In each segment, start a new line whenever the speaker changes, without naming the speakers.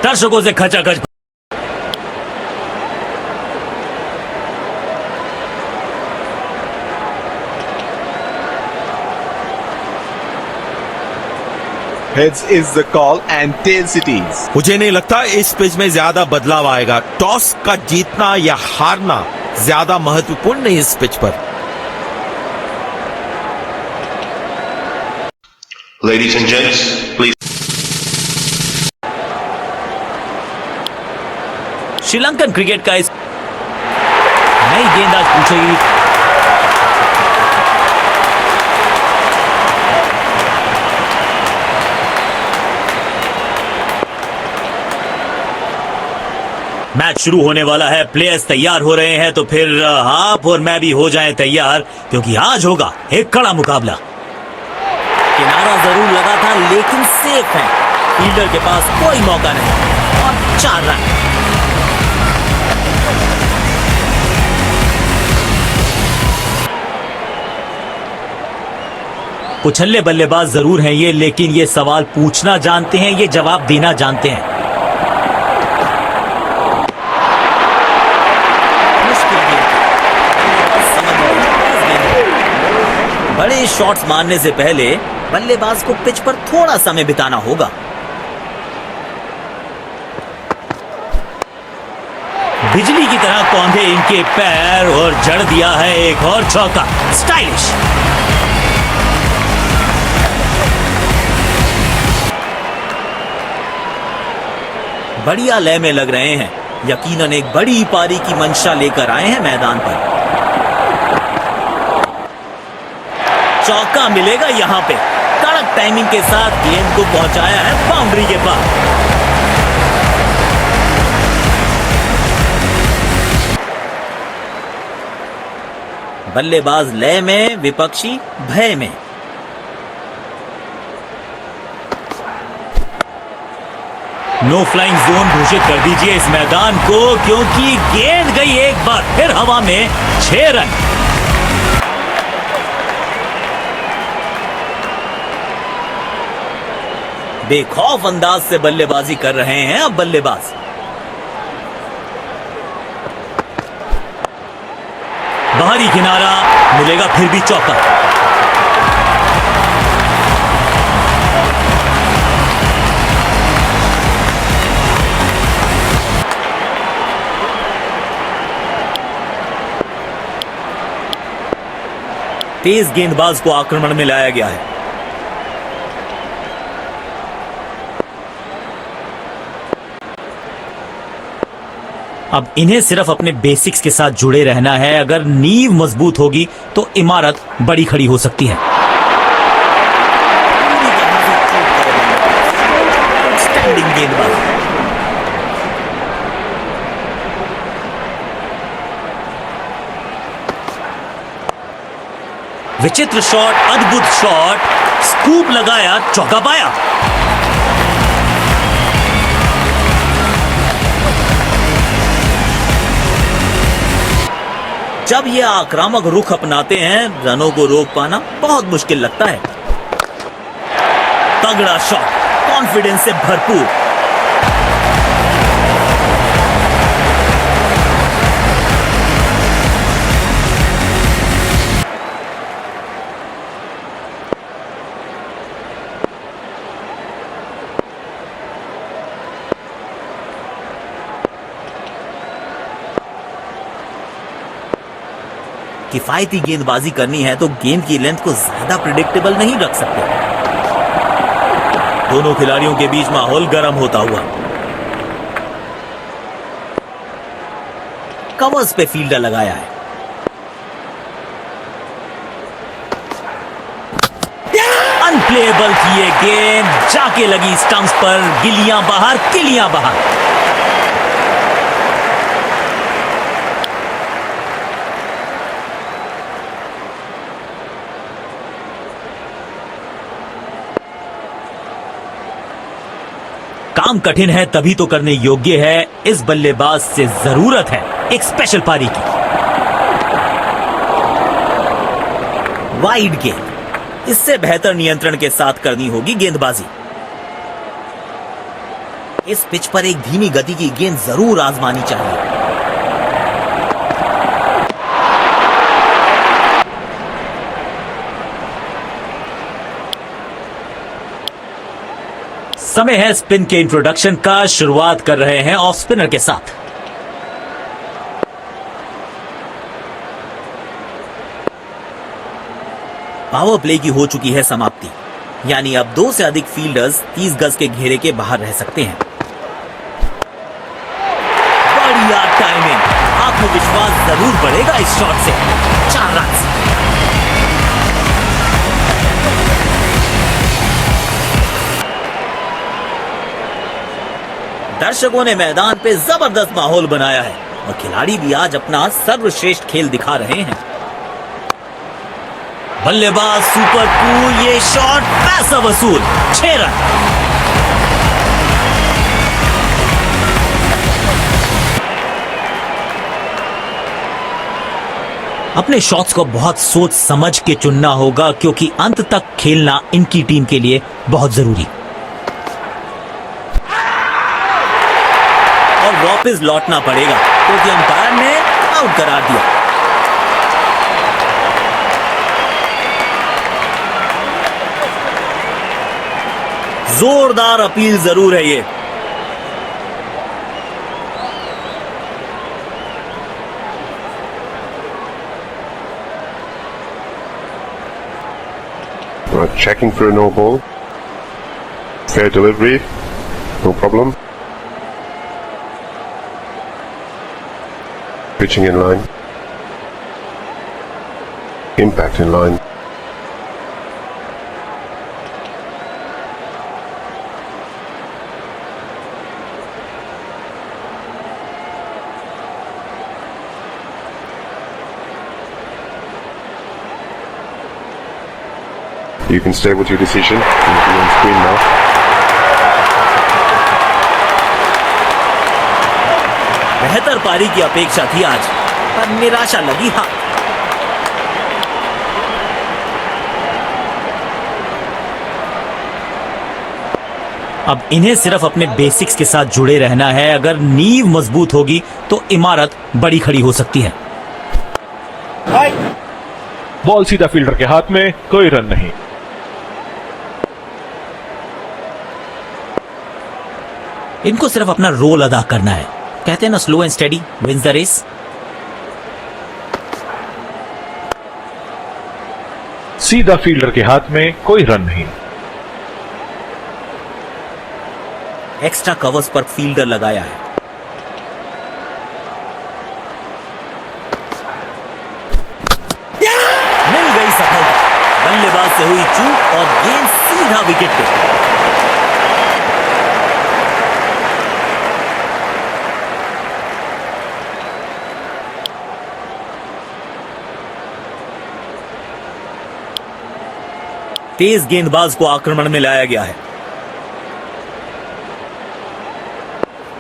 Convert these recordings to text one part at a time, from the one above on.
दर्शकों से खचाखच।
Heads is the call and tails it is.
मुझे नहीं लगता इस पिच में ज्यादा बदलाव आएगा। टॉस का जीतना या हारना ज्यादा महत्वपूर्ण नहीं इस पिच पर।
Ladies and gents, please.
Sri Lankan cricket का इस नई गेंदबाज पूछेगी। मैच शुरू होने वाला है, प्लेयर्स तैयार हो रहे हैं, तो फिर आप और मैं भी हो जाएं तैयार, क्योंकि आज होगा एक कड़ा मुकाबला। किनारा जरूर लगा था लेकिन सेफ है, फील्डर के पास कोई मौका नहीं और 4 रन। कुछल्ले बल्लेबाज जरूर हैं ये, लेकिन ये सवाल पूछना जानते हैं, ये जवाब देना जानते हैं। बड़े शॉट्स मारने से पहले बल्लेबाज को पिच पर थोड़ा समय बिताना होगा। बिजली की तरह कौंधे इनके पैर और जड़ दिया है एक और चौका। स्टाइलिश। बढ़िया लय में लग रहे हैं, यकीनन एक बड़ी पारी की मंशा लेकर आए हैं मैदान पर। चौका मिलेगा यहां पे। कड़क टाइमिंग के साथ गेंद को पहुंचाया है बाउंड्री के पास। बल्लेबाज लय में, विपक्षी भय में। नो फ्लाइंग जोन घोषित कर दीजिए इस मैदान को, क्योंकि गेंद गई एक बार फिर हवा में। 6 रन। बेखौफ अंदाज से बल्लेबाजी कर रहे हैं अब बल्लेबाज। बाहरी किनारा मिलेगा, फिर भी चौका। तेज गेंदबाज को आक्रमण में लाया गया है। अब इन्हें सिर्फ अपने बेसिक्स के साथ जुड़े रहना है। अगर नींव मजबूत होगी तो इमारत बड़ी खड़ी हो सकती है। स्टैंडिंग गेंदबाज। विचित्र शॉट, अद्भुत शॉट, स्कूप लगाया, चौका पाया। जब ये आक्रामक रुख अपनाते हैं, रनों को रोक पाना बहुत मुश्किल लगता है। तगड़ा शॉट, कॉन्फिडेंस से भरपूर। किफायती गेंदबाजी करनी है तो गेंद की लेंथ को ज्यादा प्रिडिक्टेबल नहीं रख सकते। दोनों खिलाड़ियों के बीच माहौल गर्म होता हुआ। कवर्स पे फील्डर लगाया है। अनप्लेएबल की ये गेंद जाके लगी स्टंप्स पर। गिलियां बाहर, किलियां बाहर। काम कठिन है तभी तो करने योग्य है। इस बल्लेबाज से जरूरत है एक स्पेशल पारी की। वाइड गेंद, इससे बेहतर नियंत्रण के साथ करनी होगी गेंदबाजी। इस पिच पर एक धीमी गति की गेंद जरूर आजमानी चाहिए। समय है स्पिन के इंट्रोडक्शन का। शुरुआत कर रहे हैं ऑफ स्पिनर के साथ। पावर प्ले की हो चुकी है समाप्ति, यानी अब 2 से अधिक फील्डर्स 30 गज के घेरे के बाहर रह सकते हैं। बढ़िया टाइमिंग, आत्मविश्वास जरूर बढ़ेगा इस शॉट से। 4 रन। दर्शकों ने मैदान पे जबरदस्त माहौल बनाया है और खिलाड़ी भी आज अपना सर्वश्रेष्ठ खेल दिखा रहे हैं। बल्लेबाज सुपर कूल, ये शॉट पैसा वसूल। 6 रन। अपने शॉट्स को बहुत सोच समझ के चुनना होगा, क्योंकि अंत तक खेलना इनकी टीम के लिए बहुत जरूरी। और वापस लौटना पड़ेगा क्योंकि अंपायर ने आउट करार दिया। जोरदार अपील जरूर है ये।
Checking for a no ball. Fair delivery. No problem. Pitching in line. Impact in line. You can stay with your decision. You'll be on screen now.
बेहतर पारी की अपेक्षा थी आज, पर निराशा लगी हाथ। अब इन्हें सिर्फ अपने बेसिक्स के साथ जुड़े रहना है। अगर नींव मजबूत होगी तो इमारत बड़ी खड़ी हो सकती है।
बॉल सीधा फील्डर के हाथ में, कोई रन नहीं।
इनको सिर्फ अपना रोल अदा करना है। कहते हैं ना, slow and steady wins the race.
सीधा फील्डर के हाथ में, कोई रन नहीं।
एक्स्ट्रा कवर्स पर फील्डर लगाया है। मिल गई सफलता। बल्लेबाज से हुई चूक और गेंद सीधा विकेट पे। तेज गेंदबाज को आक्रमण में लाया गया है।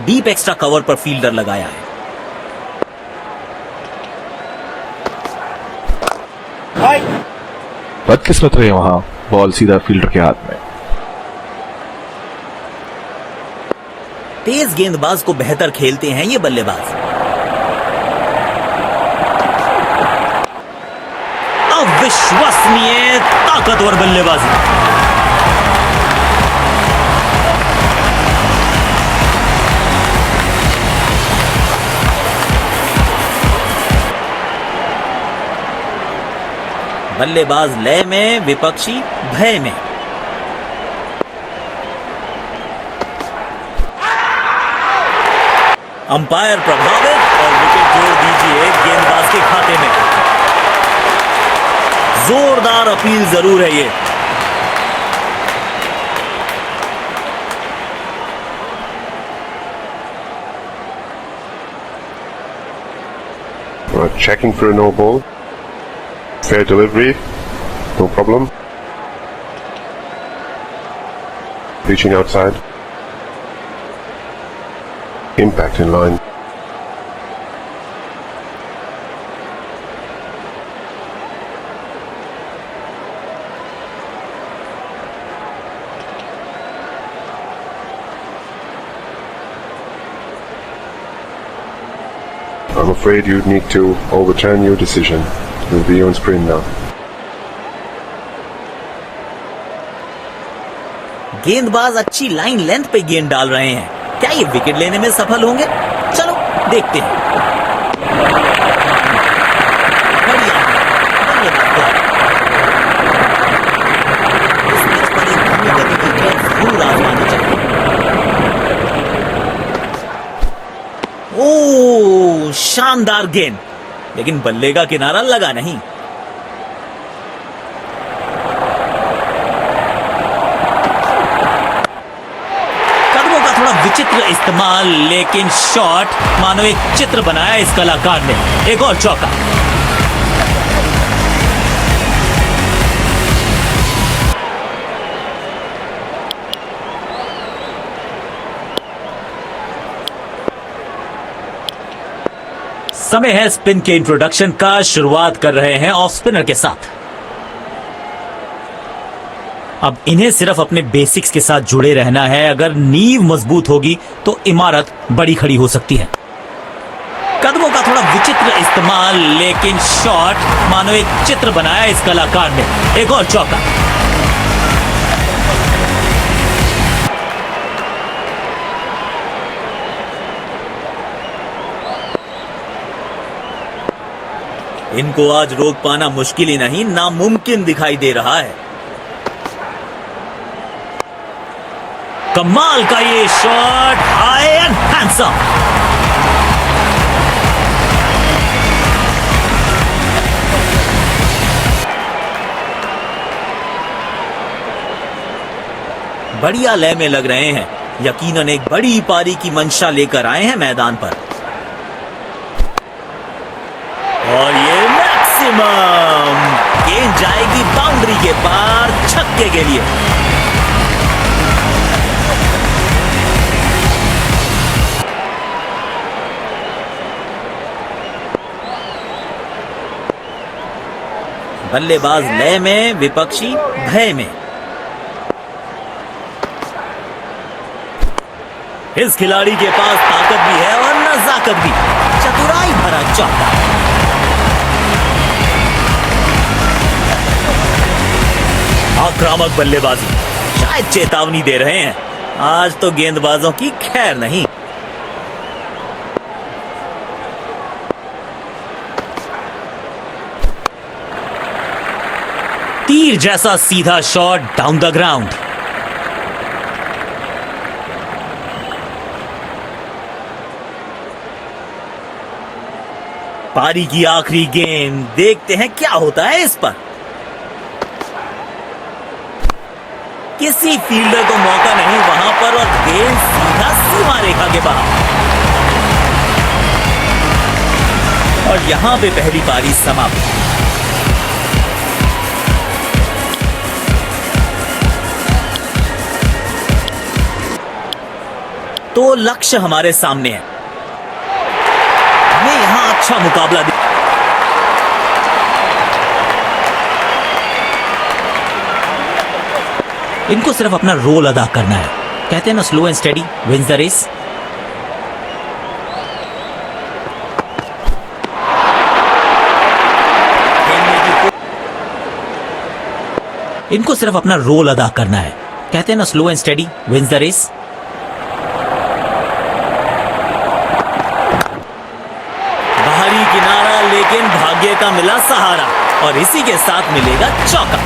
डीप एक्स्ट्रा कवर पर फील्डर लगाया है।
बदकिस्मत रहे वहां, बॉल सीधा फील्डर के हाथ में।
तेज गेंदबाज को बेहतर खेलते हैं ये बल्लेबाज। अविश्वसनीय ताकतवर बल्लेबाजी। बल्लेबाज लय में, विपक्षी भय में। अंपायर प्रभावित और विकेट जोड़ दीजिए गेंदबाज के खाते में। जोरदार अपील जरूर है ये।
Checking for a no ball. Fair delivery. No problem. Reaching outside. Impact in line. I'm afraid you need to overturn your decision. You'll be on screen now.
गेंदबाज अच्छी लाइन लेंथ पे गेंद डाल रहे हैं। क्या ये विकेट लेने में सफल होंगे? चलो देखते हैं। बढ़िया, धन्यवाद। इस मैच पर एक धीमी गति की गेंद जरूर आजमानी चाहिए। ओह, शानदार गेंद, लेकिन बल्ले का किनारा लगा नहीं। विचित्र इस्तेमाल, लेकिन शॉट मानो एक चित्र बनाया इस कलाकार ने। एक और चौका। समय है स्पिन के इंट्रोडक्शन का। शुरुआत कर रहे हैं ऑफ स्पिनर के साथ। अब इन्हें सिर्फ अपने बेसिक्स के साथ जुड़े रहना है। अगर नींव मजबूत होगी तो इमारत बड़ी खड़ी हो सकती है। कदमों का थोड़ा विचित्र इस्तेमाल, लेकिन शॉट मानो एक चित्र बनाया इस कलाकार ने। एक और चौका। इनको आज रोक पाना मुश्किल ही नहीं, नामुमकिन दिखाई दे रहा है। कमाल का ये शॉट, हाई एंड हैंडसम। बढ़िया लय में लग रहे हैं। यकीनन एक बड़ी पारी की मंशा लेकर आए हैं मैदान पर। और ये मैक्सिमम गेंद जाएगी बाउंड्री के पार, छक्के के लिए। बल्लेबाज लय में, विपक्षी भय में। इस खिलाड़ी के पास ताकत भी है और नजाकत भी। चतुराई भरा चौका। आक्रामक बल्लेबाजी, शायद चेतावनी दे रहे हैं। आज तो गेंदबाजों की खैर नहीं। तीर जैसा सीधा शॉट डाउन द ग्राउंड। पारी की आखिरी गेंद, देखते हैं क्या होता है इस पर। किसी फील्डर को मौका नहीं वहां पर और गेंद सीधा सीमा रेखा के बाहर। और यहां पे पहली पारी समाप्त। तो लक्ष्य हमारे सामने है। हमें यहां अच्छा मुकाबला इनको सिर्फ अपना रोल अदा करना है। कहते हैं ना, slow and steady wins the race. इनको सिर्फ अपना रोल अदा करना है। कहते हैं ना, slow and steady wins the race. किनारा, लेकिन भाग्य का मिला सहारा और इसी के साथ मिलेगा चौका।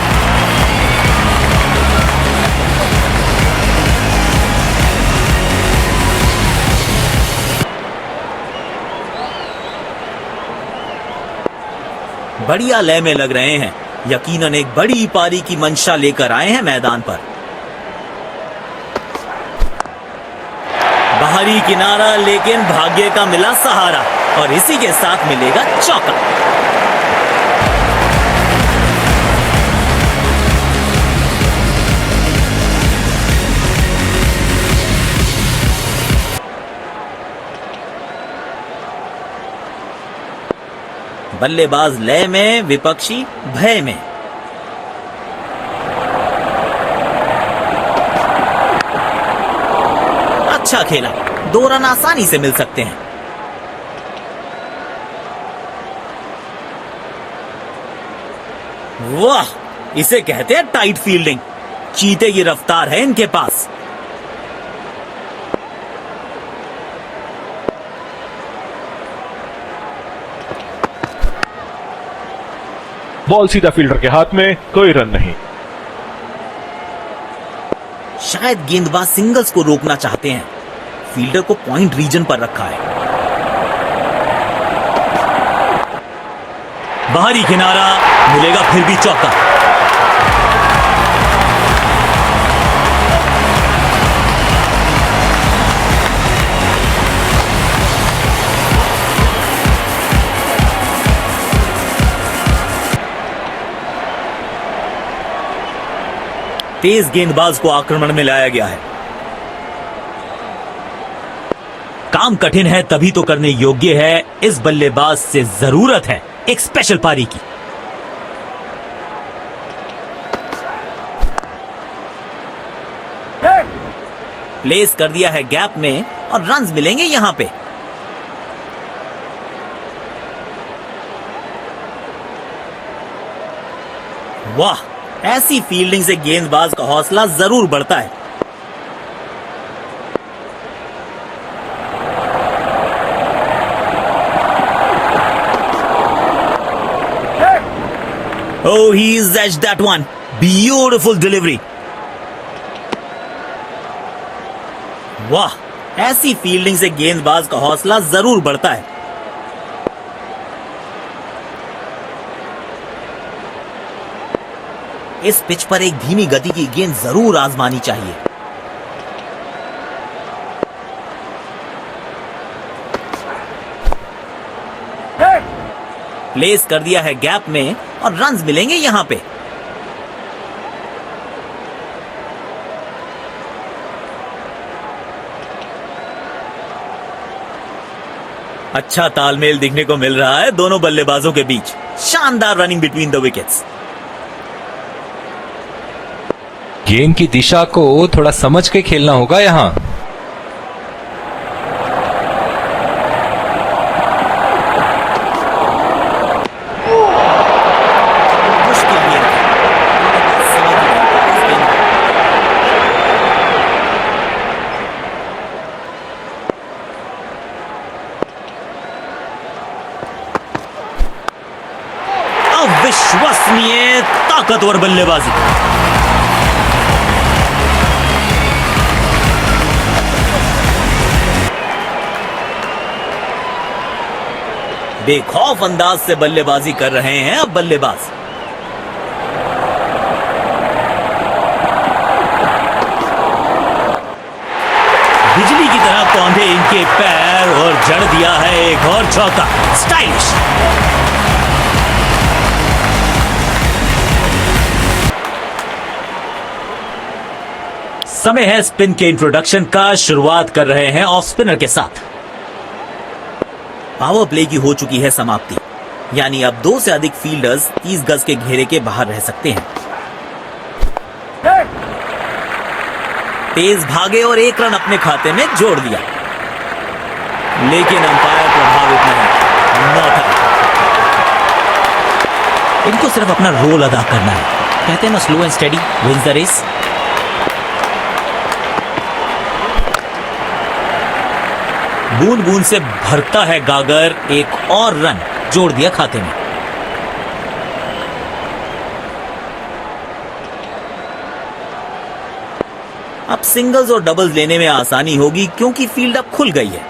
बढ़िया लय में लग रहे हैं। यकीनन एक बड़ी पारी की मंशा लेकर आए हैं मैदान पर। बाहरी किनारा, लेकिन भाग्य का मिला सहारा और इसी के साथ मिलेगा चौका। बल्लेबाज लय में, विपक्षी भय में। अच्छा खेला, 2 रन आसानी से मिल सकते हैं। वाह, इसे कहते हैं टाइट फील्डिंग। चीते की रफ्तार है इनके पास।
बॉल सीधा फील्डर के हाथ में, कोई रन नहीं।
शायद गेंदबाज सिंगल्स को रोकना चाहते हैं। फील्डर को पॉइंट रीजन पर रखा है। बाहरी किनारा, मिलेगा फिर भी चौका। तेज गेंदबाज को आक्रमण में लाया गया है। काम कठिन है तभी तो करने योग्य है। इस बल्लेबाज से जरूरत है एक स्पेशल पारी की। प्लेस कर दिया है गैप में और रन्स मिलेंगे यहां पे। वाह, ऐसी फील्डिंग से गेंदबाज का हौसला जरूर बढ़ता है। Oh, he's edged that one. Beautiful delivery. वाह, ऐसी फील्डिंग से गेंदबाज का हौसला जरूर बढ़ता है। इस पिच पर एक धीमी गति की गेंद जरूर आजमानी चाहिए। प्लेस कर दिया है गैप में और रन्स मिलेंगे यहां पे। अच्छा तालमेल दिखने को मिल रहा है दोनों बल्लेबाजों के बीच। शानदार रनिंग बिटवीन द विकेट्स।
गेंद की दिशा को थोड़ा समझ के खेलना होगा यहां।
मुश्किल गेंद है। अविश्वसनीय ताकतवर बल्लेबाजी। बेखौफ अंदाज से बल्लेबाजी कर रहे हैं अब बल्लेबाज। बिजली की तरह कौंधे इनके पैर और जड़ दिया है एक और चौका। स्टाइलिश। समय है स्पिन के इंट्रोडक्शन का। शुरुआत कर रहे हैं ऑफ स्पिनर के साथ। पावर प्ले की हो चुकी है समाप्ति, यानी अब 2 से अधिक फील्डर्स 30 गज के घेरे के बाहर रह सकते हैं। तेज भागे और 1 रन अपने खाते में जोड़ दिया, लेकिन अंपायर प्रभावित नहीं। Not out. इनको सिर्फ अपना रोल अदा करना है। कहते हैं ना, slow and steady wins the race. बूंद बूंद से भरता है गागर। एक और रन जोड़ दिया खाते में। अब सिंगल्स और डबल्स लेने में आसानी होगी क्योंकि फील्ड अब खुल गई है।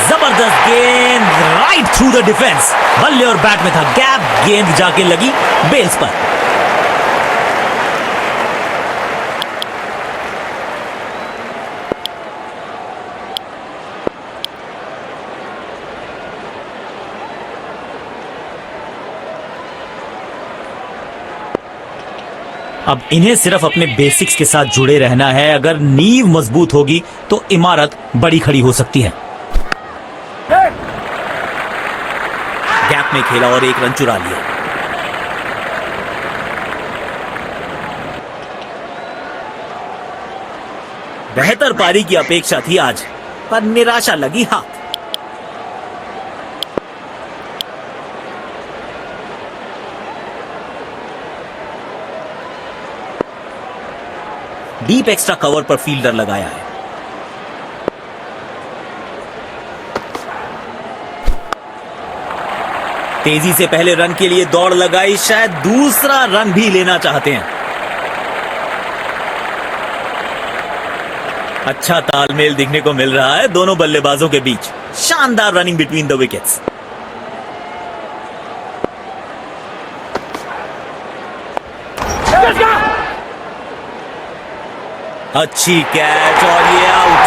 जबरदस्त गेंद राइट थ्रू द डिफेंस। बल्ले और बैट में था गैप, गेंद जाके लगी बेल्स पर। अब इन्हें सिर्फ अपने बेसिक्स के साथ जुड़े रहना है। अगर नींव मजबूत होगी तो इमारत बड़ी खड़ी हो सकती है। गैप में खेला और 1 रन चुरा लिया। बेहतर पारी की अपेक्षा थी आज, पर निराशा लगी हाथ। डीप एक्स्ट्रा कवर पर फील्डर लगाया है। तेजी से पहले रन के लिए दौड़ लगाई, शायद दूसरा रन भी लेना चाहते हैं। अच्छा तालमेल दिखने को मिल रहा है दोनों बल्लेबाजों के बीच। शानदार रनिंग बिटवीन द विकेट्स। अच्छी कैच और ये आउट।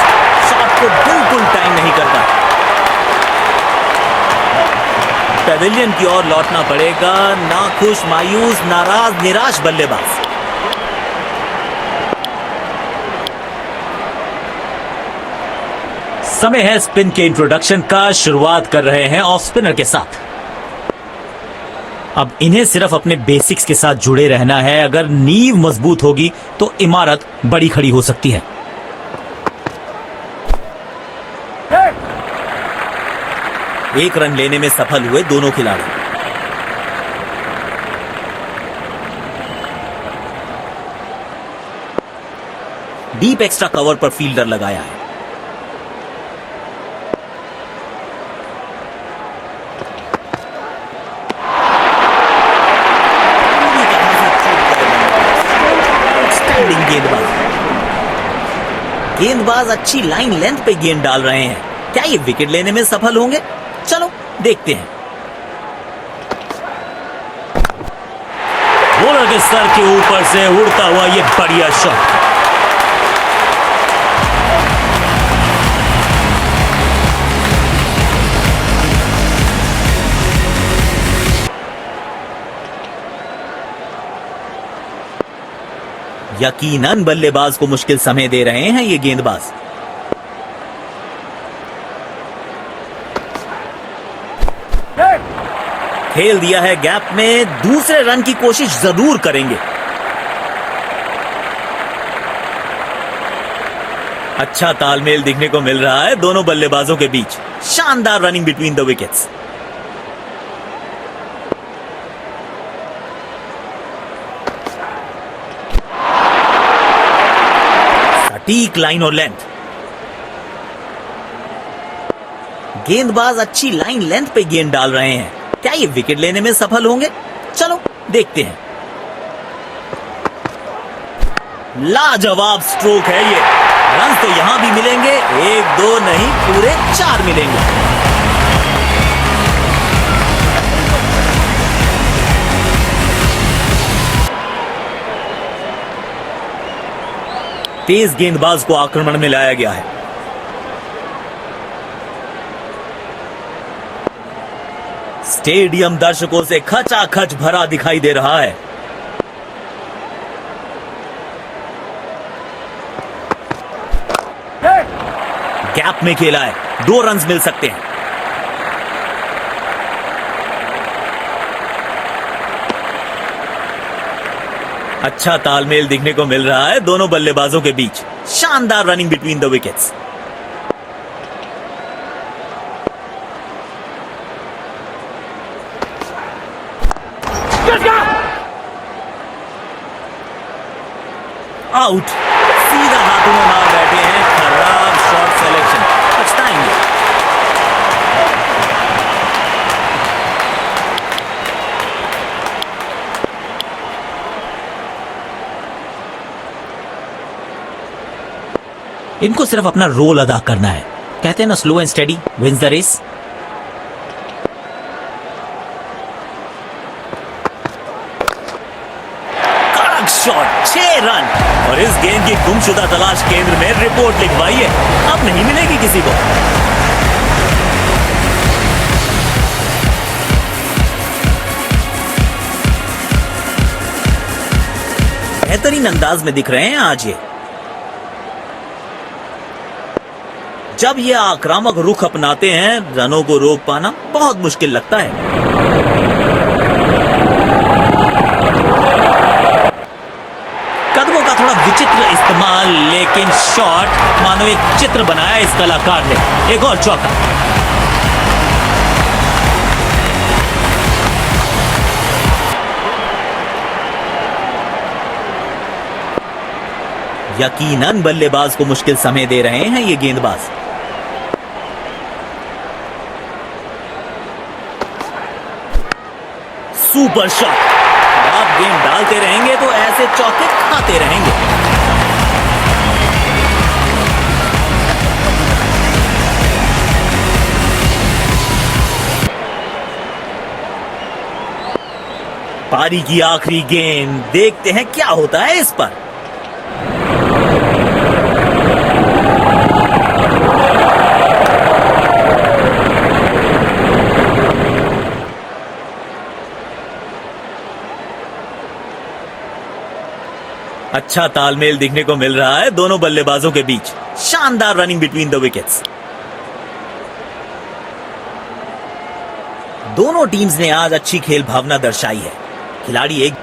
शॉट को बिल्कुल टाइम नहीं करता। पेविलियन की ओर लौटना पड़ेगा। नाखुश, मायूस, नाराज, निराश बल्लेबाज। समय है स्पिन के इंट्रोडक्शन का। शुरुआत कर रहे हैं ऑफ स्पिनर के साथ। अब इन्हें सिर्फ अपने बेसिक्स के साथ जुड़े रहना है। अगर नींव मजबूत होगी तो इमारत बड़ी खड़ी हो सकती है। एक रन लेने में सफल हुए दोनों खिलाड़ी। डीप एक्स्ट्रा कवर पर फील्डर लगाया है। गेंदबाज अच्छी लाइन लेंथ पे गेंद डाल रहे हैं। क्या ये विकेट लेने में सफल होंगे? चलो देखते हैं। बॉलर के सर के ऊपर से उड़ता हुआ ये बढ़िया शॉट। यकीनन बल्लेबाज को मुश्किल समय दे रहे हैं ये गेंदबाज। खेल दिया है गैप में। दूसरे रन की कोशिश जरूर करेंगे। अच्छा तालमेल दिखने को मिल रहा है दोनों बल्लेबाजों के बीच। शानदार रनिंग बिटवीन द विकेट्स। सटीक लाइन और लेंथ। गेंदबाज अच्छी लाइन लेंथ पे गेंद डाल रहे हैं। क्या ये विकेट लेने में सफल होंगे? चलो देखते हैं। लाजवाब स्ट्रोक है ये। रन तो यहां भी मिलेंगे। 1-2 नहीं, पूरे 4 मिलेंगे। तेज गेंदबाज को आक्रमण में लाया गया है। स्टेडियम दर्शकों से खचाखच भरा दिखाई दे रहा है। गैप में खेला है। 2 रन मिल सकते हैं। अच्छा तालमेल दिखने को मिल रहा है दोनों बल्लेबाजों के बीच। शानदार running between the wickets. Out. सीधा हाथों में मार बैठे हैं। खराब शॉट सिलेक्शन। पछताएंगे। इनको सिर्फ अपना रोल अदा करना है। कहते हैं ना, slow and steady wins the race. Shot, 6 run. और इस गेंद की गुमशुदा तलाश केंद्र में रिपोर्ट लिखवाई है। अब नहीं मिलेगी किसी को। बेहतरीन अंदाज में दिख रहे हैं आज ये। जब ये आक्रामक रुख अपनाते हैं, रनों को रोक पाना बहुत मुश्किल लगता है। कदमों का थोड़ा विचित्र इस्तेमाल, लेकिन शॉट मानो एक चित्र बनाया इस कलाकार ने। एक और चौका। यकीनन बल्लेबाज को मुश्किल समय दे रहे हैं ये गेंदबाज। Super shot. आप गेंद डालते रहेंगे तो ऐसे चौके खाते रहेंगे। पारी की आखिरी गेंद, देखते हैं क्या होता है इस पर। अच्छा तालमेल दिखने को मिल रहा है दोनों बल्लेबाजों के बीच। शानदार रनिंग बिटवीन द विकेट्स। दोनों टीम्स ने आज अच्छी खेल भावना दर्शाई है। खिलाड़ी एक